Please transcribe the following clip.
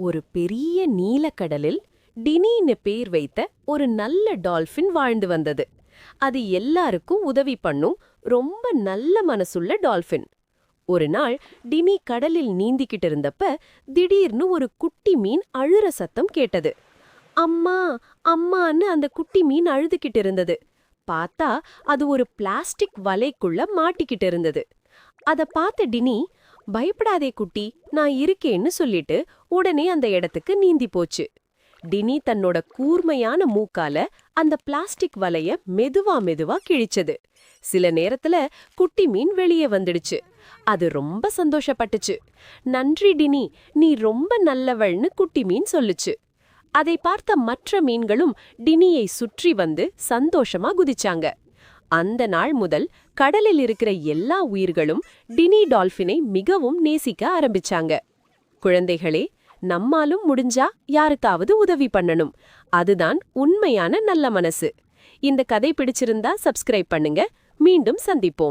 ஒரு பெரிய நீலக்கடலில் டினின்னு பேர் வைத்த ஒரு நல்ல டால்பின் வாழ்ந்து வந்தது. அது எல்லாருக்கும் உதவி பண்ணும் ரொம்ப நல்ல மனசுள்ள டால்பின். ஒரு நாள் டினி கடலில் நீந்திக்கிட்டு இருந்தப்ப திடீர்னு ஒரு குட்டி மீன் அழுற சத்தம் கேட்டது. அம்மா அம்மான்னு அந்த குட்டி மீன் அழுதுகிட்டு இருந்தது. பார்த்தா அது ஒரு பிளாஸ்டிக் வலைக்குள்ள மாட்டிக்கிட்டு இருந்தது. அத பார்த்த டினி, பயப்படாதே குட்டி, நான் இருக்கேன்னு சொல்லிட்டு உடனே அந்த இடத்துக்கு நீந்தி போச்சு. டினி தன்னோட கூர்மையான மூக்கால அந்த பிளாஸ்டிக் வலைய மெதுவா மெதுவா கிழிச்சது. சில நேரத்துல குட்டி மீன் வெளியே வந்துடுச்சு. அது ரொம்ப சந்தோஷப்பட்டுச்சு. நன்றி டினி, நீ ரொம்ப நல்லவள்னு குட்டி மீன் சொல்லுச்சு. அதை பார்த்த மற்ற மீன்களும் டினியை சுற்றி வந்து சந்தோஷமா குதிச்சாங்க. அந்த நாள் முதல் கடலில் இருக்கிற எல்லா உயிர்களும் டினி டால்பினை மிகவும் நேசிக்க ஆரம்பிச்சாங்க. குழந்தைகளே, நம்மாலும் முடிஞ்சா யாருக்காவது உதவி பண்ணணும். அதுதான் உண்மையான நல்ல மனசு. இந்த கதை பிடிச்சிருந்தா சப்ஸ்கிரைப் பண்ணுங்க. மீண்டும் சந்திப்போம்.